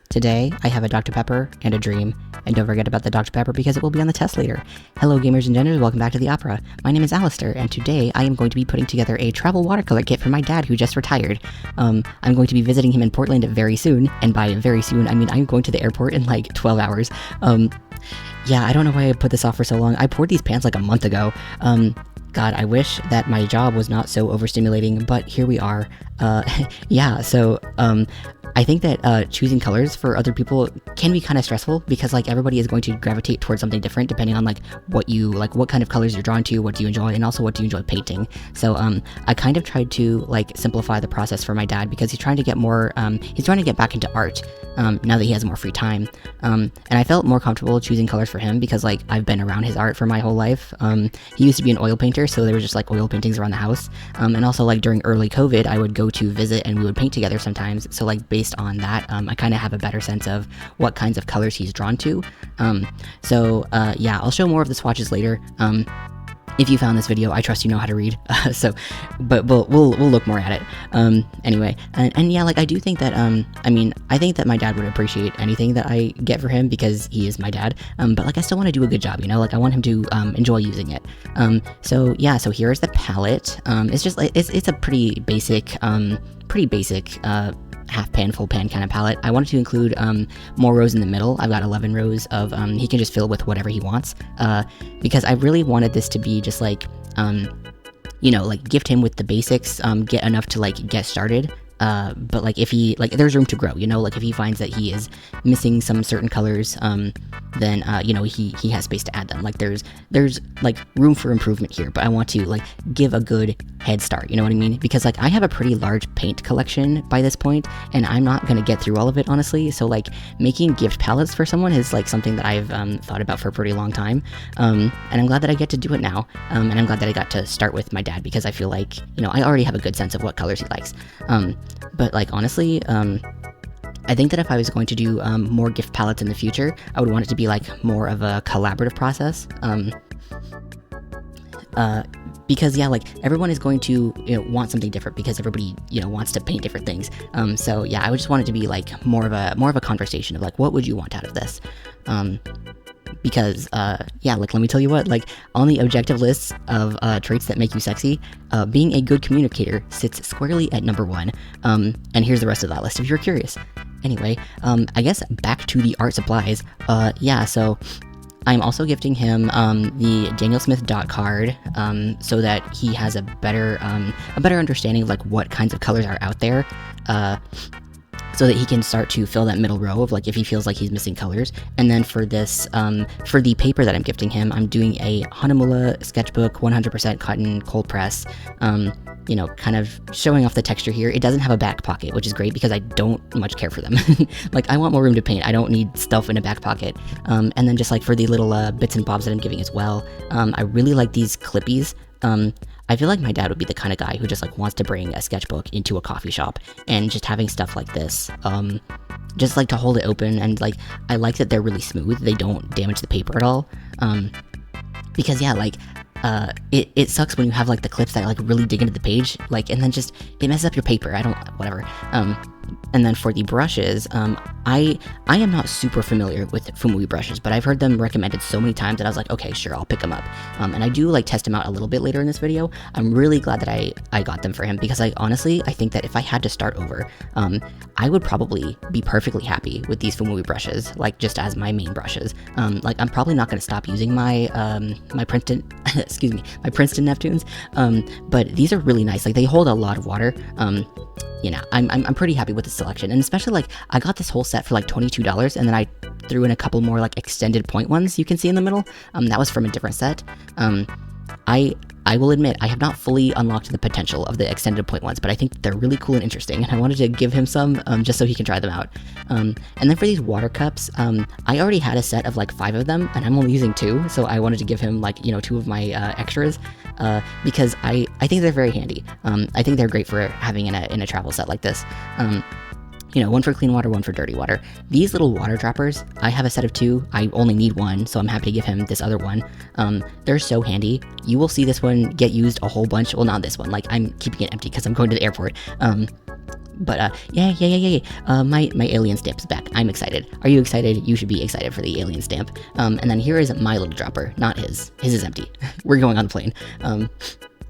Today, I have a Dr. Pepper and a dream, and don't forget about the Dr. Pepper because it will be on the test later. Hello gamers and genders, welcome back to the opera. My name is Alistair, and today I am going to be putting together a travel watercolor kit for my dad who just retired. I'm going to be visiting him in Portland very soon, and by very soon, I mean I'm going to the airport in like 12 hours. Yeah, I don't know why I put this off for so long. I poured these pants like a month ago. God, I wish that my job was not so overstimulating, but here we are. Yeah, so, I think that choosing colors for other people can be kind of stressful because like everybody is going to gravitate towards something different depending on like what kind of colors you're drawn to, what do you enjoy, and also what do you enjoy painting. So I kind of tried to like simplify the process for my dad because he's trying to get more, he's trying to get back into art now that he has more free time. And I felt more comfortable choosing colors for him because like I've been around his art for my whole life. He used to be an oil painter, so there were just like oil paintings around the house. And also like during early COVID, I would go to visit and we would paint together sometimes. So like based on that, I kind of have a better sense of what kinds of colors he's drawn to. Yeah, I'll show more of the swatches later. If you found this video, I trust you know how to read. But we'll look more at it. Anyway, and yeah, like I do think that I mean, I think that my dad would appreciate anything that I get for him because he is my dad. But like I still want to do a good job, you know? Like I want him to enjoy using it. So yeah, so here's the palette. It's just like it's a pretty basic half pan, full pan kind of palette. I wanted to include more rows in the middle. I've got 11 rows of, he can just fill with whatever he wants, because I really wanted this to be just like, you know, like gift him with the basics, get enough to like get started. But like if he, like there's room to grow, you know, like if he finds that he is missing some certain colors, then, you know, he has space to add them. Like there's like room for improvement here, but I want to like give a good head start, you know what I mean? Because like I have a pretty large paint collection by this point, and I'm not gonna get through all of it, honestly. So like making gift palettes for someone is like something that I've thought about for a pretty long time. And I'm glad that I get to do it now. And I'm glad that I got to start with my dad because I feel like, you know, I already have a good sense of what colors he likes. But like honestly, I think that if I was going to do more gift palettes in the future, I would want it to be like more of a collaborative process. Because yeah, like everyone is going to, you know, want something different because everybody, you know, wants to paint different things. So yeah, I would just want it to be like more of a conversation of like, what would you want out of this? Because yeah, like let me tell you what, like on the objective lists of traits that make you sexy, being a good communicator sits squarely at number 1. And here's the rest of that list if you're curious. Anyway, I guess back to the art supplies. Yeah, so I'm also gifting him the Daniel Smith dot card, so that he has a better understanding of like what kinds of colors are out there, so that he can start to fill that middle row of like if he feels like he's missing colors. And then for this, for the paper that I'm gifting him, I'm doing a Hanamula sketchbook 100% cotton cold press. You know, kind of showing off the texture here. It doesn't have a back pocket, which is great because I don't much care for them. Like I want more room to paint. I don't need stuff in a back pocket. And then just like for the little bits and bobs that I'm giving as well, I really like these clippies. I feel like my dad would be the kind of guy who just like wants to bring a sketchbook into a coffee shop and just having stuff like this, just like to hold it open. And like I like that they're really smooth. They don't damage the paper at all. Because yeah, like it sucks when you have like the clips that like really dig into the page, like, and then just it messes up your paper. Whatever. And then for the brushes, I am not super familiar with Fumui brushes, but I've heard them recommended so many times that I was like, okay, sure, I'll pick them up. And I do like test them out a little bit later in this video. I'm really glad that I got them for him because I think that if I had to start over, I would probably be perfectly happy with these Fumui brushes, like just as my main brushes. Like I'm probably not going to stop using my my Princeton, excuse me, my Princeton Neptunes. But these are really nice. Like they hold a lot of water. You know, I'm pretty happy with the selection, and especially like I got this whole set for like $22, and then I threw in a couple more like extended point ones you can see in the middle. That was from a different set. I will admit, I have not fully unlocked the potential of the extended point ones, but I think they're really cool and interesting, and I wanted to give him some, just so he can try them out. And then for these water cups, I already had a set of like 5 of them, and I'm only using 2, so I wanted to give him like, you know, 2 of my extras, because I think they're very handy. I think they're great for having in a travel set like this. You know, one for clean water, one for dirty water. These little water droppers, I have a set of 2. I only need 1, so I'm happy to give him this other one. They're so handy. You will see this one get used a whole bunch. Well, not this one. Like, I'm keeping it empty because I'm going to the airport. My alien stamp is back. I'm excited. Are you excited? You should be excited for the alien stamp. And then here is my little dropper, not his. His is empty. We're going on the plane.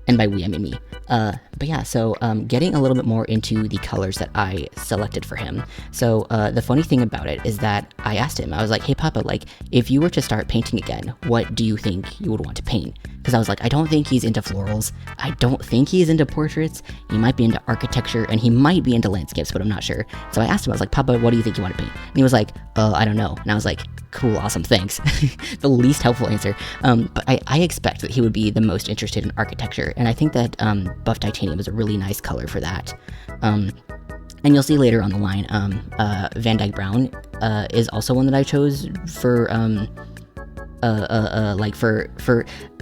And by we, I mean me. But yeah, so getting a little bit more into the colors that I selected for him. So the funny thing about it is that I asked him, I was like, hey Papa, like, if you were to start painting again, what do you think you would want to paint? Because I was like, I don't think he's into florals. I don't think he's into portraits. He might be into architecture, and he might be into landscapes, but I'm not sure. So I asked him, I was like, Papa, what do you think you want to paint? And he was like, I don't know. And I was like, cool, awesome, thanks. The least helpful answer. But I expect that he would be the most interested in architecture, and I think that buff titanium is a really nice color for that. And you'll see later on the line, Van Dyke Brown is also one that I chose for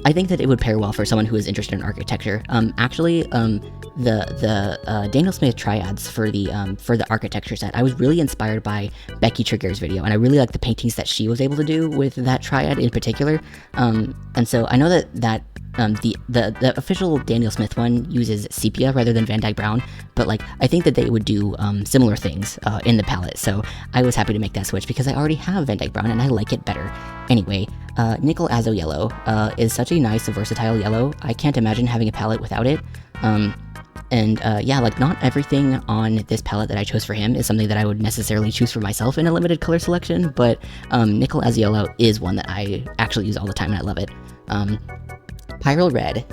I think that it would pair well for someone who is interested in architecture. The Daniel Smith triads for the architecture set, I was really inspired by Becky Trigger's video, and I really like the paintings that she was able to do with that triad in particular. And so I know that the official Daniel Smith one uses sepia rather than Van Dyke Brown, but like I think that they would do similar things in the palette. So I was happy to make that switch because I already have Van Dyke Brown and I like it better. Anyway, Nickel Azo Yellow is such a nice versatile yellow. I can't imagine having a palette without it. Yeah, like not everything on this palette that I chose for him is something that I would necessarily choose for myself in a limited color selection, but Nickel Azo Yellow is one that I actually use all the time and I love it. Pyral Red,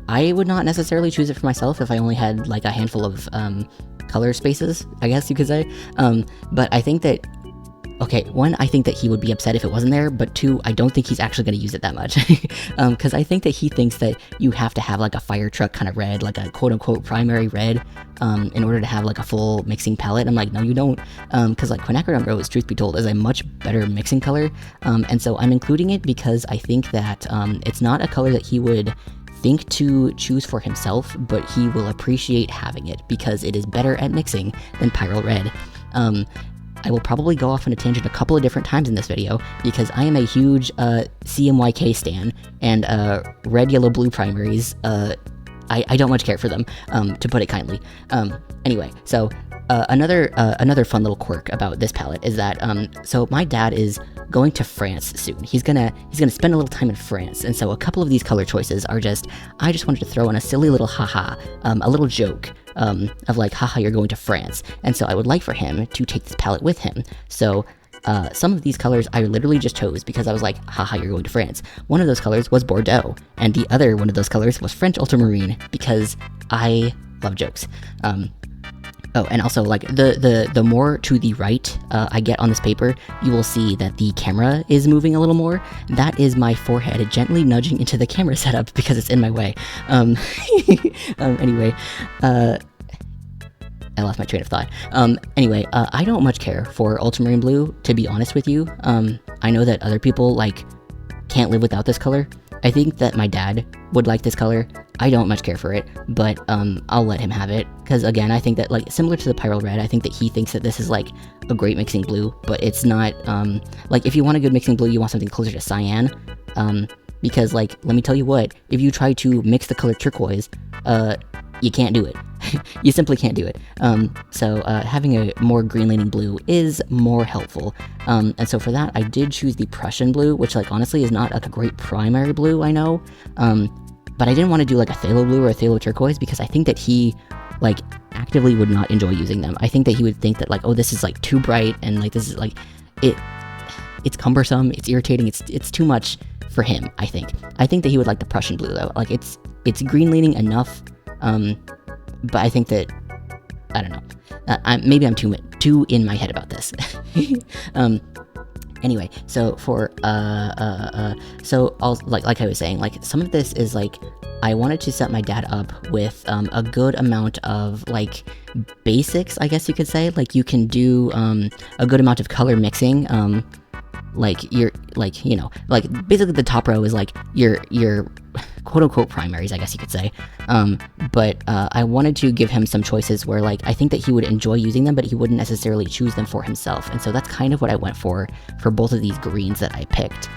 I would not necessarily choose it for myself if I only had like a handful of color spaces, I guess you could say. But I think that, okay, one, I think that he would be upset if it wasn't there, but two, I don't think he's actually going to use it that much. Because I think that he thinks that you have to have like a fire truck kind of red, like a quote-unquote primary red, in order to have like a full mixing palette. I'm like, no, you don't. Because like Quinacridone Rose, truth be told, is a much better mixing color. And so I'm including it because I think that it's not a color that he would think to choose for himself, but he will appreciate having it because it is better at mixing than Pyral Red. I will probably go off on a tangent a couple of different times in this video because I am a huge CMYK stan, and red, yellow, blue primaries, I don't much care for them, to put it kindly. Anyway, so another fun little quirk about this palette is that so my dad is going to France soon. He's gonna spend a little time in France, and so a couple of these color choices are I just wanted to throw in a silly little haha, a little joke of like, haha, you're going to France, and so I would like for him to take this palette with him. So some of these colors I literally just chose because I was like, haha, you're going to France. One of those colors was Bordeaux, and the other one of those colors was French Ultramarine because I love jokes. Oh, and also, like, the more to the right I get on this paper, you will see that the camera is moving a little more. That is my forehead gently nudging into the camera setup because it's in my way. Anyway, I lost my train of thought. Anyway, I don't much care for ultramarine blue, to be honest with you. I know that other people, like, can't live without this color. I think that my dad would like this color. I don't much care for it, but I'll let him have it. Because again, I think that, like, similar to the Pyral Red, I think that he thinks that this is, like, a great mixing blue, but it's not, like, if you want a good mixing blue, you want something closer to cyan. Because, like, let me tell you what, if you try to mix the color turquoise, you can't do it. You simply can't do it. So having a more green-leaning blue is more helpful. And so for that, I did choose the Prussian blue, which, like, honestly is not like a great primary blue, I know. But I didn't want to do like a phthalo blue or a phthalo turquoise because I think that he, like, actively would not enjoy using them. I think that he would think that, like, oh, this is, like, too bright, and, like, this is, like, it's cumbersome, it's irritating, it's too much for him, I think. I think that he would like the Prussian blue, though. Like, it's green-leaning enough, but I think that, I don't know, maybe I'm too in my head about this. Anyway, so for, so like I was saying, like, some of this is, like, I wanted to set my dad up with, a good amount of, like, basics, I guess you could say. Like, you can do, a good amount of color mixing, like, you're, like, you know, like, basically the top row is, like, your quote-unquote primaries, I guess you could say, but I wanted to give him some choices where, like, I think that he would enjoy using them, but he wouldn't necessarily choose them for himself, and so that's kind of what I went for both of these greens that I picked,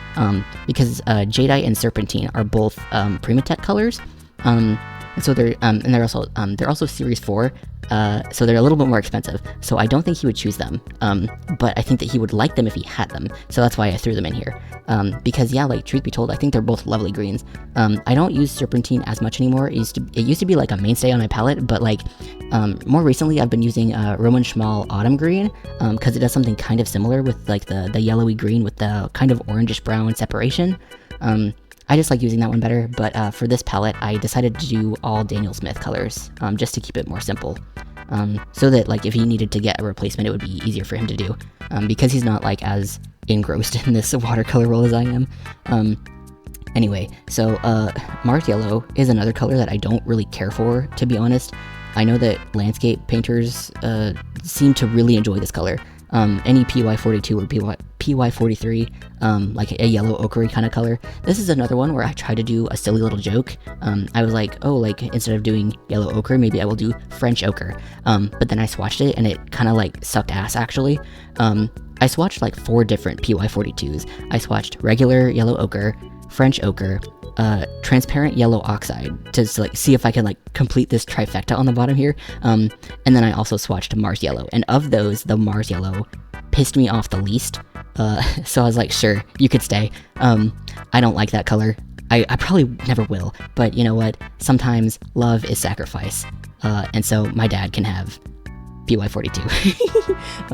because Jadeite and Serpentine are both Primatech colors, And so they're also Series 4, so they're a little bit more expensive. So I don't think he would choose them, but I think that he would like them if he had them. So that's why I threw them in here. Because yeah, like truth be told, I think they're both lovely greens. I don't use Serpentine as much anymore. It used to be like a mainstay on my palette, but like more recently I've been using Roman Schmal Autumn Green, because it does something kind of similar with like the yellowy green with the kind of orangish brown separation. I just like using that one better, but for this palette, I decided to do all Daniel Smith colors, just to keep it more simple. So that like if he needed to get a replacement, it would be easier for him to do, because he's not like as engrossed in this watercolor role as I am. Anyway, so Mars Yellow is another color that I don't really care for, to be honest. I know that landscape painters seem to really enjoy this color. Any PY42 or PY43, like a yellow ochre kind of color. This is another one where I tried to do a silly little joke. I was like, oh, like instead of doing yellow ochre, maybe I will do French ochre. But then I swatched it and it kind of like sucked ass actually. I swatched like 4 different PY42s. I swatched regular yellow ochre, French ochre, transparent yellow oxide to like see if I can like complete this trifecta on the bottom here. And then I also swatched Mars Yellow, and of those, the Mars Yellow pissed me off the least. So I was like, sure, you could stay. I don't like that color. I probably never will, but you know what? Sometimes love is sacrifice. And so my dad can have PY42.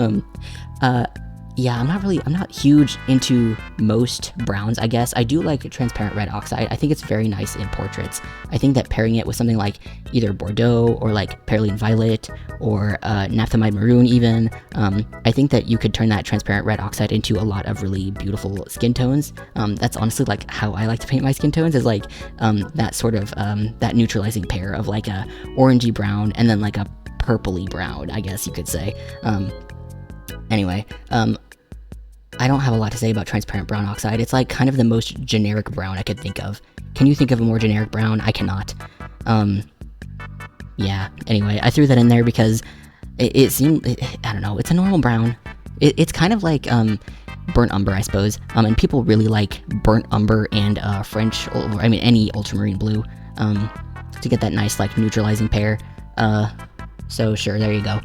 Yeah, I'm not huge into most browns, I guess. I do like transparent red oxide. I think it's very nice in portraits. I think that pairing it with something like either Bordeaux or like Perylene Violet or Naphthalmide Maroon even, I think that you could turn that transparent red oxide into a lot of really beautiful skin tones. That's honestly like how I like to paint my skin tones, is like that sort of, that neutralizing pair of like a orangey brown and then like a purpley brown, I guess you could say. Anyway, I don't have a lot to say about transparent brown oxide. It's like kind of the most generic brown I could think of. Can you think of a more generic brown? I cannot. Yeah, anyway, I threw that in there because it seemed, I don't know, it's a normal brown. It's kind of like burnt umber, I suppose. And people really like burnt umber and French, or I mean any ultramarine blue, to get that nice like neutralizing pair. So sure, there you go.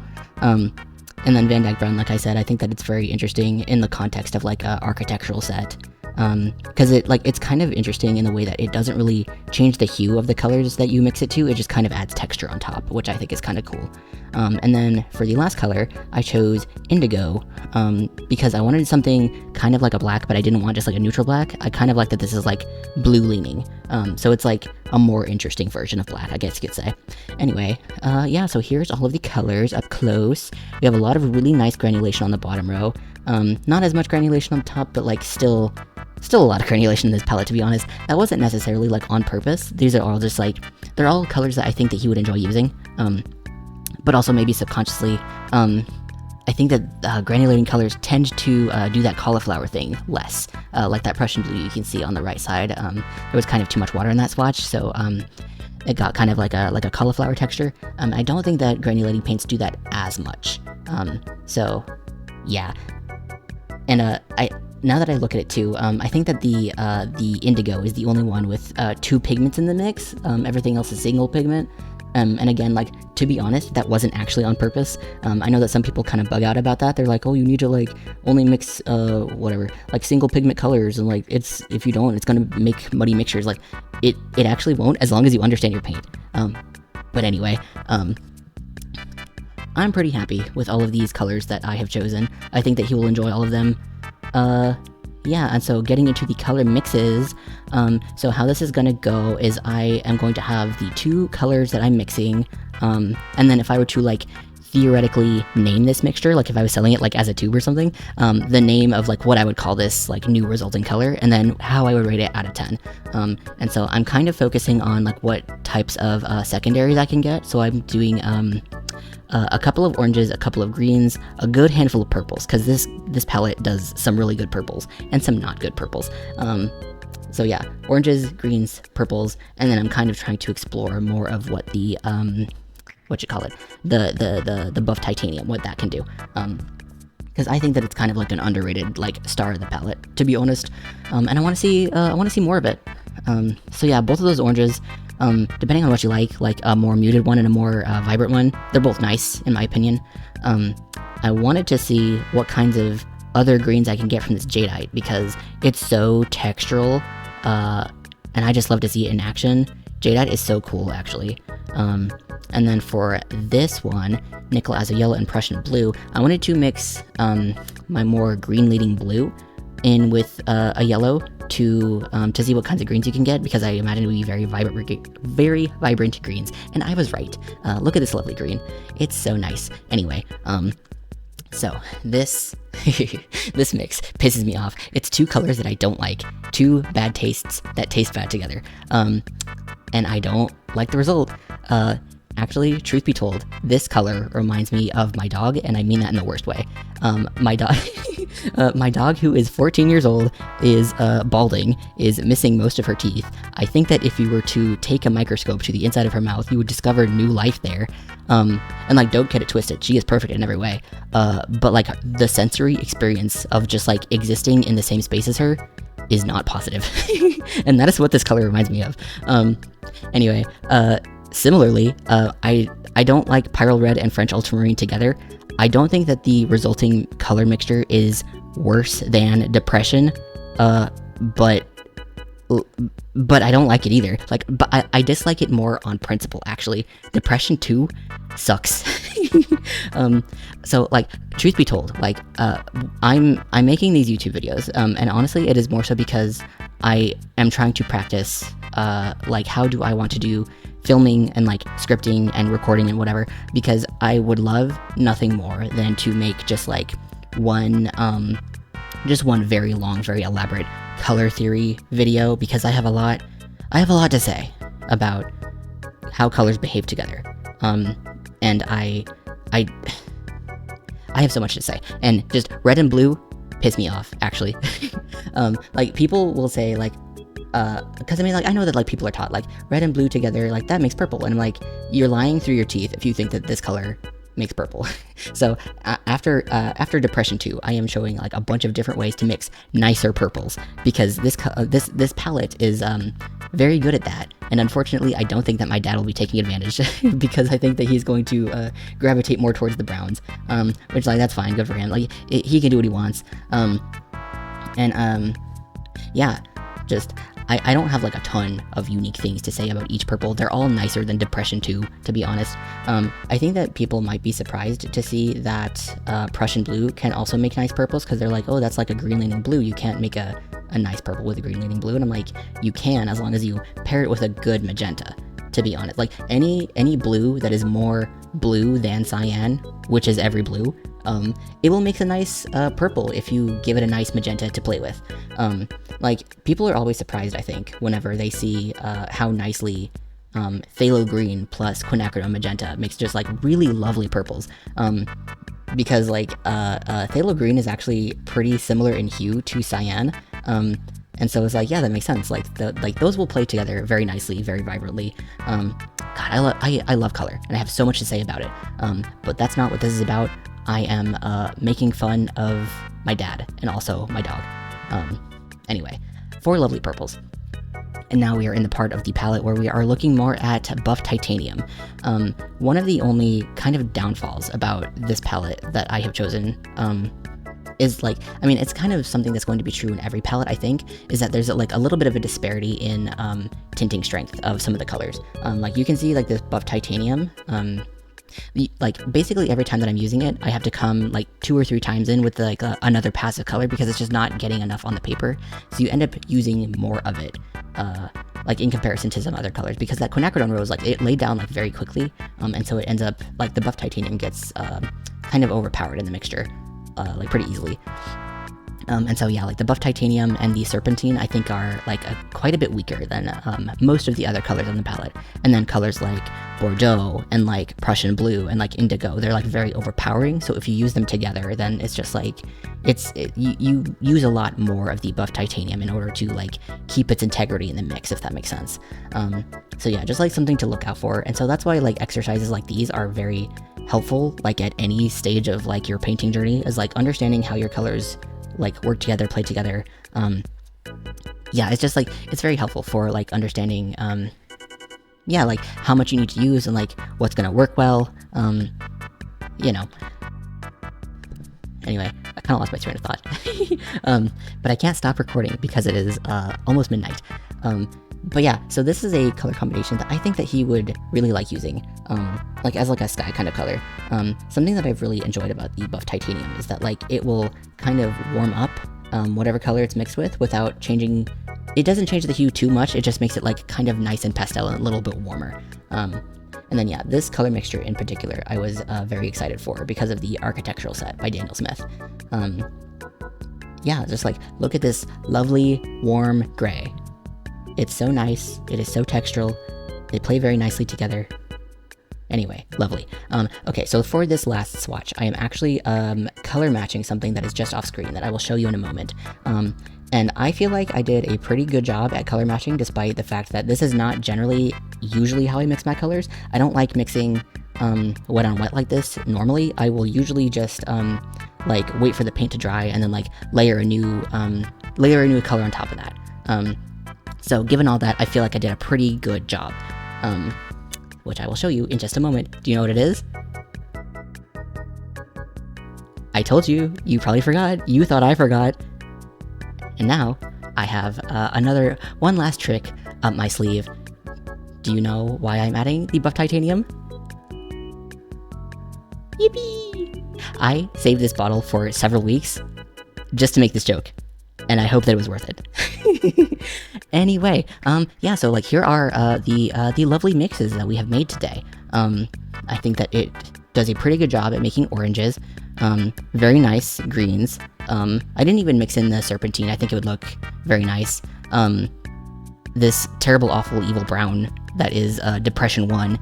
And then Van Dyke Brown, like I said, I think that it's very interesting in the context of like a architectural set, because it's kind of interesting in the way that it doesn't really change the hue of the colors that you mix it to. It just kind of adds texture on top, which I think is kind of cool. And then for the last color, I chose Indigo, because I wanted something kind of like a black, but I didn't want just like a neutral black. I kind of like that this is like blue leaning, so it's like a more interesting version of black, I guess you could say. Anyway, yeah, so here's all of the colors up close. We have a lot of really nice granulation on the bottom row. Not as much granulation on top, but like still a lot of granulation in this palette, to be honest. That wasn't necessarily like on purpose. These are all just like, they're all colors that I think that he would enjoy using, but also maybe subconsciously. I think that granulating colors tend to do that cauliflower thing less, like that Prussian blue you can see on the right side. There was kind of too much water in that swatch, so it got kind of like a cauliflower texture. I don't think that granulating paints do that as much. So yeah, and now that I look at it too, I think that the indigo is the only one with 2 pigments in the mix. Everything else is single pigment. And again, like, to be honest, that wasn't actually on purpose. I know that some people kind of bug out about that. They're like, oh, you need to like only mix whatever, like single pigment colors, and like if you don't, it's gonna make muddy mixtures. Like it actually won't, as long as you understand your paint. But anyway, I'm pretty happy with all of these colors that I have chosen. I think that he will enjoy all of them. Yeah, and so getting into the color mixes, so how this is gonna go is I am going to have the 2 colors that I'm mixing, and then if I were to like theoretically name this mixture, like if I was selling it like as a tube or something, the name of like what I would call this like new resulting color, and then how I would rate it out of 10. And so I'm kind of focusing on like what types of secondaries I can get, so I'm doing a couple of oranges, a couple of greens, a good handful of purples, because this palette does some really good purples and some not good purples. So yeah, oranges, greens, purples, and then I'm kind of trying to explore more of what the the buff titanium, what that can do. Because I think that it's kind of like an underrated like star of the palette, to be honest. And I want to see more of it. So yeah, both of those oranges depending on what you like a more muted one and a more vibrant one. They're both nice, in my opinion. I wanted to see what kinds of other greens I can get from this jadeite, because it's so textural, and I just love to see it in action. Jadeite is so cool, actually. And then for this one, nickel as a yellow and Prussian blue, I wanted to mix my more green leading blue in with a yellow to see what kinds of greens you can get, because I imagine it would be very vibrant greens. And I was right. Look at this lovely green. It's so nice. Anyway, so this this mix pisses me off. It's two colors that I don't like, two bad tastes that taste bad together. And I don't like the result. Actually, truth be told, this color reminds me of my dog, and I mean that in the worst way. My dog, my dog, who is 14 years old, is balding, is missing most of her teeth. I think that if you were to take a microscope to the inside of her mouth, you would discover new life there. And like, don't get it twisted, she is perfect in every way. But like, the sensory experience of just like existing in the same space as her is not positive. And that is what this color reminds me of. Anyway, similarly, I don't like Pyrrole Red and French Ultramarine together. I don't think that the resulting color mixture is worse than Depression, but I don't like it either. Like, but I dislike it more on principle, actually. Depression 2 sucks. So like, truth be told, like, I'm making these YouTube videos, and honestly, it is more so because I am trying to practice, like, how do I want to do filming and like scripting and recording and whatever, because I would love nothing more than to make just like one very long, very elaborate color theory video, because I have a lot to say about how colors behave together. And I have so much to say, and just red and blue piss me off, actually. Like, people will say like, because I mean, like, I know that like people are taught like red and blue together, like that makes purple, and I'm like, you're lying through your teeth if you think that this color makes purple. So after Depression 2, I am showing like a bunch of different ways to mix nicer purples, because this palette is very good at that. And unfortunately, I don't think that my dad will be taking advantage, because I think that he's going to gravitate more towards the browns, which, like, that's fine, good for him. Like, he can do what he wants. Yeah, just I don't have like a ton of unique things to say about each purple. They're all nicer than Depression 2, to be honest. I think that people might be surprised to see that Prussian blue can also make nice purples, because they're like, oh, that's like a green leaning blue. You can't make a nice purple with a green leaning blue. And I'm like, you can, as long as you pair it with a good magenta, to be honest. Like, any blue that is more blue than cyan, which is every blue, it will make a nice purple if you give it a nice magenta to play with. Like, people are always surprised, I think, whenever they see how nicely phthalo green plus quinacridone magenta makes just like really lovely purples. Because like phthalo green is actually pretty similar in hue to cyan. And so it's like, yeah, that makes sense. Like, those will play together very nicely, very vibrantly. God, I love color, and I have so much to say about it. But that's not what this is about. I am making fun of my dad and also my dog. Anyway, 4 lovely purples. And now we are in the part of the palette where we are looking more at buff titanium. One of the only kind of downfalls about this palette that I have chosen is like, I mean, it's kind of something that's going to be true in every palette, I think, is that there's like a little bit of a disparity in tinting strength of some of the colors. Like, you can see like this buff titanium, like, basically every time that I'm using it, I have to come like 2 or 3 times in with like another passive color, because it's just not getting enough on the paper. So you end up using more of it, like in comparison to some other colors, because that quinacridone rose, like, it laid down like very quickly, and so it ends up like the buff titanium gets kind of overpowered in the mixture, like pretty easily. And so yeah, like the buff titanium and the serpentine, I think, are like quite a bit weaker than most of the other colors on the palette. And then colors like Bordeaux and like Prussian blue and like indigo, they're like very overpowering. So if you use them together, then it's just like, you use a lot more of the buff titanium in order to like keep its integrity in the mix, if that makes sense. So yeah, just like something to look out for. And so that's why like exercises like these are very helpful, like at any stage of like your painting journey, is like understanding how your colors like work together, play together. Yeah, it's just like, it's very helpful for like understanding yeah, like how much you need to use and like what's gonna work well. You know. Anyway, I kind of lost my train of thought. But I can't stop recording because it is almost midnight. But yeah, so this is a color combination that I think that he would really like using, like as like a sky kind of color. Something that I've really enjoyed about the buff titanium is that like it will kind of warm up whatever color it's mixed with without changing. It doesn't change the hue too much. It just makes it like kind of nice and pastel and a little bit warmer. And then yeah, this color mixture in particular, I was very excited for because of the architectural set by Daniel Smith. Yeah, just like look at this lovely warm gray. It's so nice. It is so textural. They play very nicely together. Anyway, lovely. Okay, so for this last swatch, I am actually color matching something that is just off screen that I will show you in a moment. And I feel like I did a pretty good job at color matching, despite the fact that this is not usually how I mix my colors. I don't like mixing wet on wet like this. Normally, I will usually just like wait for the paint to dry and then like layer a new color on top of that. So given all that, I feel like I did a pretty good job, which I will show you in just a moment. Do you know what it is? I told you, you probably forgot, you thought I forgot. And now, I have one last trick up my sleeve. Do you know why I'm adding the buff titanium? Yippee! I saved this bottle for several weeks just to make this joke, and I hope that it was worth it. Anyway, yeah, so like here are the lovely mixes that we have made today. I think that it does a pretty good job at making oranges, very nice greens. I didn't even mix in the serpentine. I think it would look very nice. This terrible, awful, evil brown that is Depression 1.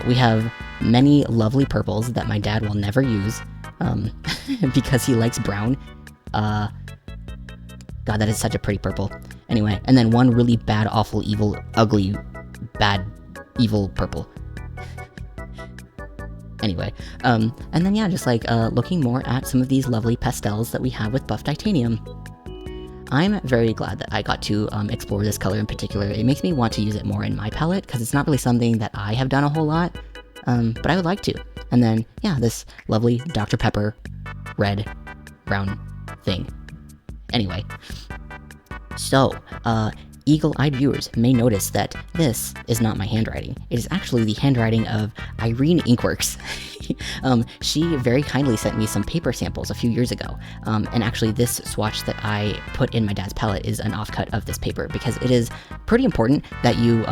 We have many lovely purples that my dad will never use because he likes brown. God, that is such a pretty purple. Anyway, and then one really bad, awful, evil, ugly, bad, evil purple. Anyway, and then yeah, just like looking more at some of these lovely pastels that we have with buff titanium. I'm very glad that I got to explore this color in particular. It makes me want to use it more in my palette, because it's not really something that I have done a whole lot, but I would like to. And then, yeah, this lovely Dr. Pepper red, brown thing. Anyway, so, eagle-eyed viewers may notice that this is not my handwriting. It is actually the handwriting of Irene Inkworks. She very kindly sent me some paper samples a few years ago, and actually this swatch that I put in my dad's palette is an offcut of this paper, because it is pretty important that you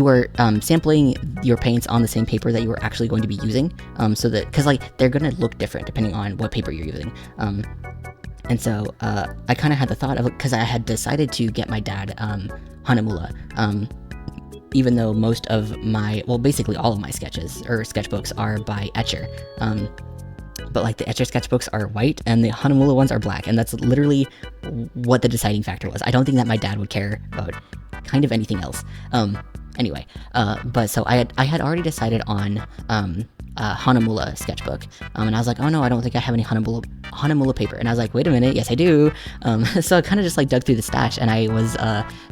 are sampling your paints on the same paper that you are actually going to be using, so that, because like they're going to look different depending on what paper you're using. And so I kind of had the thought of, because I had decided to get my dad Hanamula, even though most of my, well, basically all of my sketches or sketchbooks are by Etcher. But like the Etcher sketchbooks are white and the Hanamula ones are black, and that's literally what the deciding factor was. I don't think that my dad would care about kind of anything else. Anyway, but so I had already decided on Hanamula sketchbook, and I was like, oh no, I don't think I have any Hanamula paper, and I was like, wait a minute, yes I do. So I kind of just like dug through the stash, and I was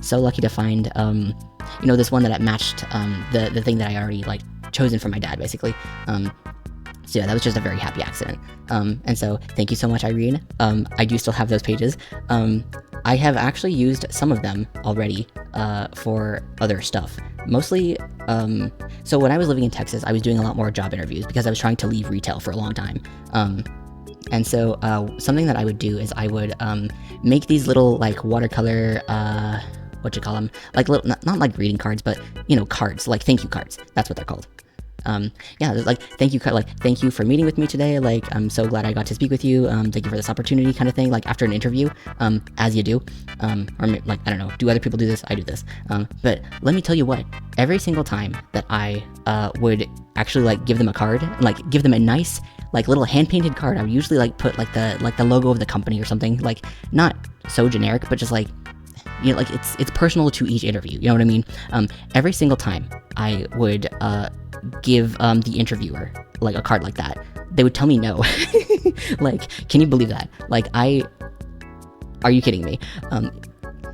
so lucky to find you know, this one that matched the thing that I already like chosen for my dad, basically. So yeah, that was just a very happy accident. And so thank you so much, Irene. I do still have those pages. I have actually used some of them already for other stuff. Mostly, so when I was living in Texas, I was doing a lot more job interviews because I was trying to leave retail for a long time. And so something that I would do is I would make these little like watercolor, what you call them? Like little, not like greeting cards, but you know, cards, like thank you cards. That's what they're called. Yeah, like thank you for meeting with me today, like I'm so glad I got to speak with you, thank you for this opportunity, kind of thing, like after an interview, as you do, or like, I don't know, do other people do this? I do this, but let me tell you what, every single time that I would actually like give them a card, like give them a nice like little hand-painted card, I would usually like put like the logo of the company or something, like not so generic, but just like, you know, like it's personal to each interview, you know what I mean? Every single time I would give the interviewer like a card like that, they would tell me no. Like, can you believe that? Like, are you kidding me?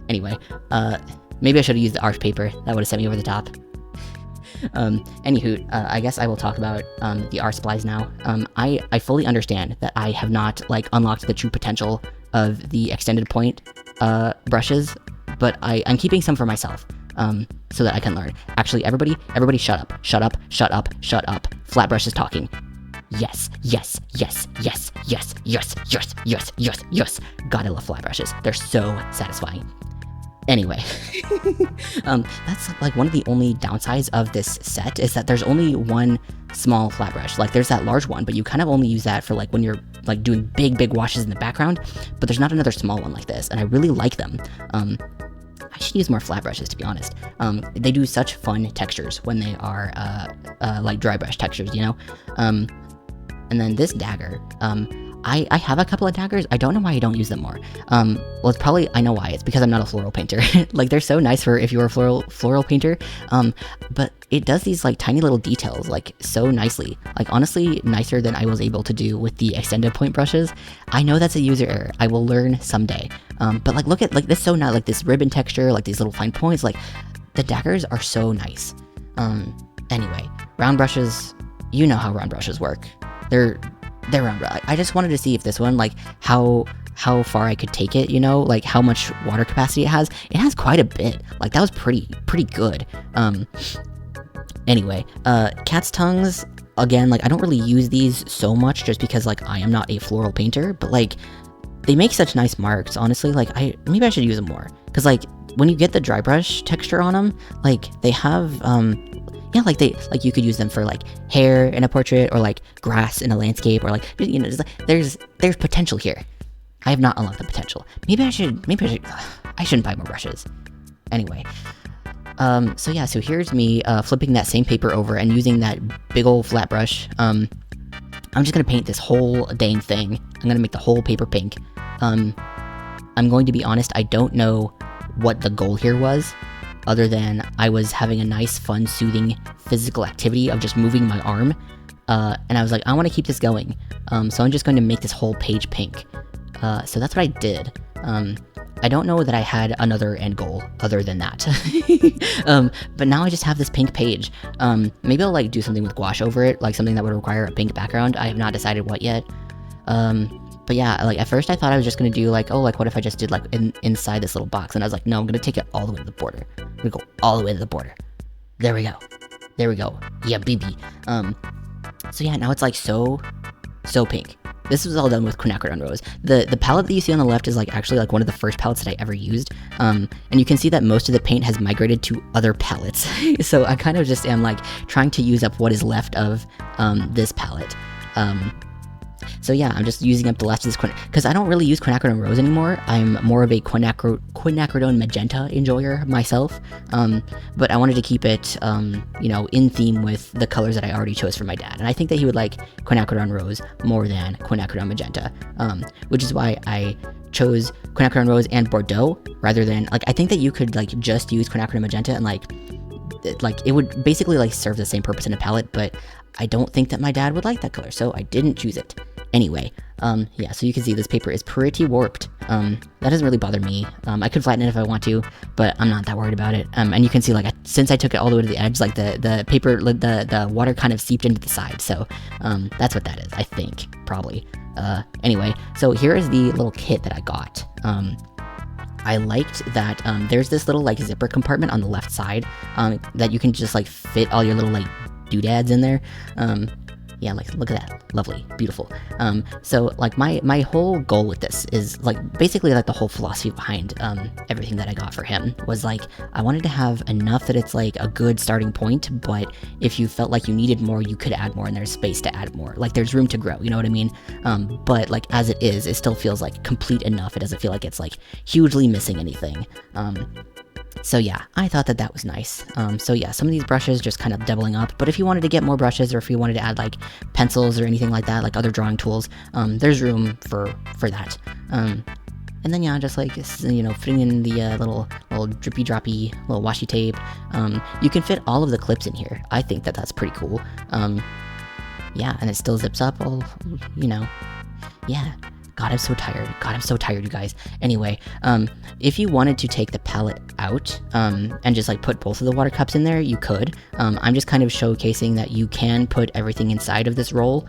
Anyway, Maybe I should have used the art paper. That would have sent me over the top. Anywho, I guess I will talk about the art supplies now. I fully understand that I have not like unlocked the true potential of the extended point brushes, but I'm keeping some for myself so that I can learn. Actually, everybody shut up. Shut up, shut up, shut up. Flat brush is talking. Yes, yes, yes, yes, yes, yes, yes, yes, yes, yes. God, I love flat brushes. They're so satisfying. Anyway, that's like one of the only downsides of this set is that there's only one small flat brush. Like there's that large one, but you kind of only use that for like when you're like doing big washes in the background, but there's not another small one like this, and I really like them. I should use more flat brushes, to be honest. They do such fun textures when they are like dry brush textures, you know? And then this dagger, I have a couple of daggers. I don't know why I don't use them more. Well, it's probably, I know why. It's because I'm not a floral painter. Like, they're so nice for if you're a floral painter. But it does these, like, tiny little details, like, so nicely. Like, honestly, nicer than I was able to do with the extended point brushes. I know that's a user error. I will learn someday. But, like, look at, like, this so nice. Like, this ribbon texture, like, these little fine points. Like, the daggers are so nice. Anyway, round brushes, you know how round brushes work. They're round. I just wanted to see if this one, like, how far I could take it, you know, like how much water capacity it has. It has quite a bit. Like, that was pretty good. Anyway, cat's tongues, again, like, I don't really use these so much just because, like, I am not a floral painter, but, like, they make such nice marks, honestly. Like, maybe I should use them more, because, like, when you get the dry brush texture on them, like, they have, yeah, like you could use them for like hair in a portrait, or like grass in a landscape, or like, you know, there's potential here. I have not unlocked the potential. Maybe I shouldn't buy more brushes. Anyway, so yeah, so here's me flipping that same paper over and using that big old flat brush. I'm just gonna paint this whole dang thing. I'm gonna make the whole paper pink. I'm going to be honest, I don't know what the goal here was, other than I was having a nice, fun, soothing physical activity of just moving my arm, and I was like, I want to keep this going, so I'm just going to make this whole page pink. So that's what I did. I don't know that I had another end goal other than that. But now I just have this pink page. Maybe I'll like do something with gouache over it, like something that would require a pink background. I have not decided what yet. But yeah, like at first I thought I was just gonna do like, oh, like what if I just did like inside this little box, and I was like, no, I'm gonna take it all the way to the border. I'm gonna go all the way to the border. There we go. There we go. Yeah, baby. So yeah, now it's like so pink. This was all done with quinacridone rose. The palette that you see on the left is like actually like one of the first palettes that I ever used. And you can see that most of the paint has migrated to other palettes. So I kind of just am like trying to use up what is left of this palette. So yeah, I'm just using up the last of this because I don't really use quinacridone rose anymore. I'm more of a quinacridone magenta enjoyer myself. But I wanted to keep it, you know, in theme with the colors that I already chose for my dad. And I think that he would like quinacridone rose more than quinacridone magenta, which is why I chose quinacridone rose and Bordeaux rather than, like, I think that you could like just use quinacridone magenta and like it would basically like serve the same purpose in a palette, but I don't think that my dad would like that color, so I didn't choose it. Anyway, yeah, so you can see this paper is pretty warped. That doesn't really bother me. I could flatten it if I want to, but I'm not that worried about it. And you can see, like, since I took it all the way to the edge, like, the paper, the water kind of seeped into the side, so, that's what that is, I think, probably. Anyway, so here is the little kit that I got. I liked that, there's this little, like, zipper compartment on the left side, that you can just, like, fit all your little, like, doodads in there. Yeah, like, look at that. Lovely. Beautiful. So, like, my whole goal with this is, like, basically, like, the whole philosophy behind, everything that I got for him was, like, I wanted to have enough that it's, like, a good starting point, but if you felt like you needed more, you could add more, and there's space to add more. Like, there's room to grow, you know what I mean? But, like, as it is, it still feels, like, complete enough. It doesn't feel like it's, like, hugely missing anything. So yeah, I thought that was nice. So yeah, some of these brushes just kind of doubling up, but if you wanted to get more brushes, or if you wanted to add like pencils or anything like that, like other drawing tools, there's room for that. And then yeah, just like, you know, fitting in the little drippy droppy little washi tape. You can fit all of the clips in here. I think that that's pretty cool. Yeah, and it still zips up all, you know, yeah. God, I'm so tired. God, I'm so tired, you guys. Anyway, if you wanted to take the palette out, and just like put both of the water cups in there, you could. I'm just kind of showcasing that you can put everything inside of this roll,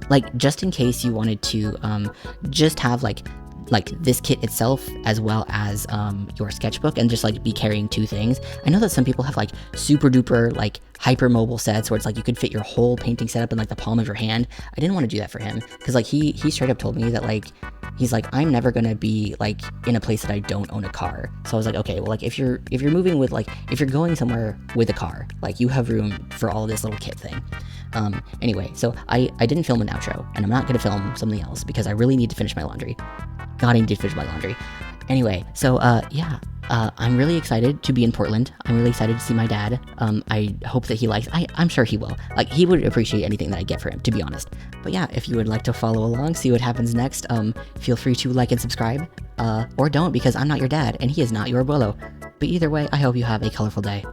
like just in case you wanted to, just have like this kit itself as well as your sketchbook, and just like be carrying two things. I know that some people have like super duper like hyper mobile sets where it's like you could fit your whole painting setup in like the palm of your hand. I didn't want to do that for him because like he straight up told me that like he's like, I'm never gonna be like in a place that I don't own a car. So I was like, okay, well, like if you're moving with like, if you're going somewhere with a car, like you have room for all this little kit thing. Anyway, so I didn't film an outro, and I'm not gonna film something else because I really need to finish my laundry. God, I need to finish my laundry. Anyway, so yeah, I'm really excited to be in Portland. I'm really excited to see my dad. I hope that he likes. I'm sure he will. Like, he would appreciate anything that I get for him, to be honest. But yeah, if you would like to follow along, see what happens next, feel free to like and subscribe. Or don't, because I'm not your dad, and he is not your abuelo. But either way, I hope you have a colorful day.